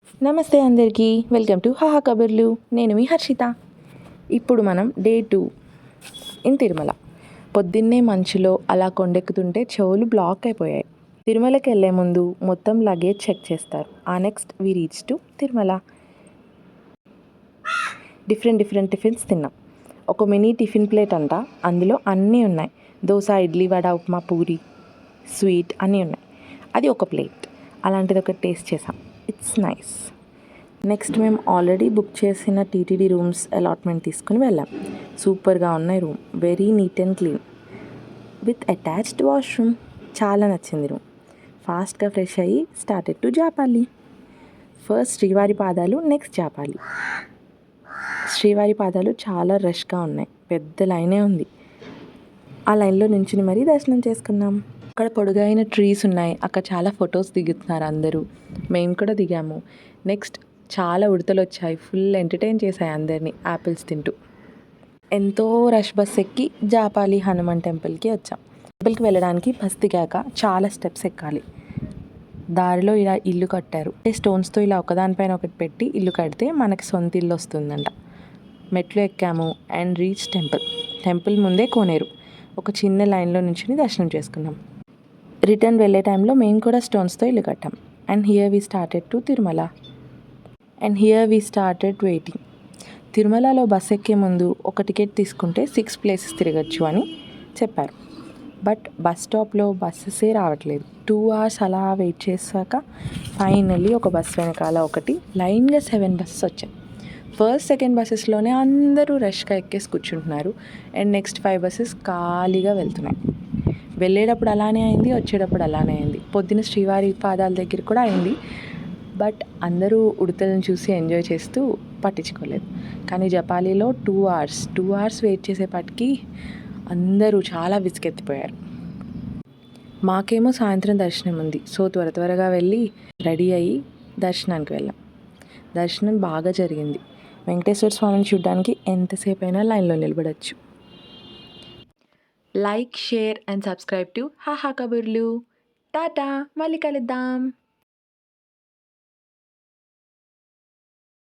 నమస్తే అందరికీ, welcome to హాహా కబుర్లు. నేను మీ హర్షిత. ఇప్పుడు మనం డే 2 ఇన్ తిరుమల. పొద్దున్నే మంచులో అలా కొండెక్కుతుంటే చెవులు బ్లాక్ అయిపోయాయి. తిరుమలకి వెళ్ళే ముందు మొత్తం లగేజ్ చెక్ చేస్తారు. Next we reach to Tirumala. Different tiffins తిన్నాం. ఒక మినీ టిఫిన్ ప్లేట్ అంట, అందులో అన్నీ ఉన్నాయి. దోశ, ఇడ్లీ, వడ, ఉప్మా, పూరి, స్వీట్ అన్నీ ఉన్నాయి. అది ఒక ప్లేట్. అలాంటిది ఒకటి టేస్ట్ చేసాం. It's nice. నెక్స్ట్ మేము ఆల్రెడీ బుక్ చేసిన టీటీడీ రూమ్స్ అలాట్మెంట్ తీసుకుని వెళ్ళాం. సూపర్గా ఉన్నాయి room. Very neat and clean with attached washroom. చాలా నచ్చింది రూమ్. ఫాస్ట్గా ఫ్రెష్ అయ్యి స్టార్టెడ్ టు జాపాలి. ఫస్ట్ శ్రీవారి పాదాలు, నెక్స్ట్ జాపాలి. శ్రీవారి పాదాలు చాలా రష్గా ఉన్నాయి. పెద్ద లైనే ఉంది. ఆ లైన్లో నించుని మరీ దర్శనం చేసుకున్నాం. అక్కడ పొడుగైన ట్రీస్ ఉన్నాయి. అక్కడ చాలా ఫొటోస్ దిగుతున్నారు అందరూ. మేము కూడా దిగాము. నెక్స్ట్ చాలా ఉడతలు వచ్చాయి. ఫుల్ ఎంటర్టైన్ చేశాయి అందరినీ యాపిల్స్ తింటూ. ఎంతో రష్ బస్ ఎక్కి జాపాలి హనుమాన్ టెంపుల్కి వచ్చాం. టెంపుల్కి వెళ్ళడానికి బస్ దిగాక చాలా స్టెప్స్ ఎక్కాలి. దారిలో ఇలా ఇల్లు కట్టారు. స్టోన్స్తో ఇలా ఒకదానిపైన ఒకటి పెట్టి ఇల్లు కడితే మనకి సొంత ఇల్లు వస్తుందంట. మెట్లు ఎక్కాము అండ్ రీచ్ టెంపుల్ ముందే కోనేరు. ఒక చిన్న లైన్లో నుంచి దర్శనం చేసుకున్నాం. రిటర్న్ వెళ్ళే టైంలో మేము కూడా స్టోన్స్తో ఇల్లు కట్టాం. And here we started to Tirumala. And here we started waiting. తిరుమలలో బస్ ఎక్కే ముందు ఒక టికెట్ తీసుకుంటే 6 ప్లేసెస్ తిరగచ్చు అని చెప్పారు. బట్ బస్ స్టాప్లో బస్సెసే రావట్లేదు. 2 hours అలా వెయిట్ చేశాక ఫైనల్లీ ఒక బస్ వెనకాల ఒకటి లైన్గా 7 బస్సెస్ వచ్చాయి. ఫస్ట్ సెకండ్ బస్సెస్లోనే అందరూ రష్గా ఎక్కేసి కూర్చుంటున్నారు. అండ్ నెక్స్ట్ 5 బస్సెస్ ఖాళీగా వెళ్తున్నాయి. వెళ్ళేటప్పుడు అలానే అయింది, వచ్చేటప్పుడు అలానే అయింది. పొద్దున శ్రీవారి పాదాల దగ్గర కూడా అయింది. బట్ అందరూ ఉడతలను చూసి ఎంజాయ్ చేస్తూ పట్టించుకోలేదు. కానీ జపాలీలో 2 hours వెయిట్ చేసేపాటికి అందరూ చాలా విసుకెత్తిపోయారు. మాకేమో సాయంత్రం దర్శనం ఉంది. సో త్వరగా వెళ్ళి రెడీ అయ్యి దర్శనానికి వెళ్ళాం. దర్శనం బాగా జరిగింది. వెంకటేశ్వర స్వామిని చూడడానికి ఎంతసేపు అయినా లైన్లో నిలబడచ్చు. Like, share and subscribe to హాహా కబుర్లు. టాటా, మళ్ళీ కలుద్దాం.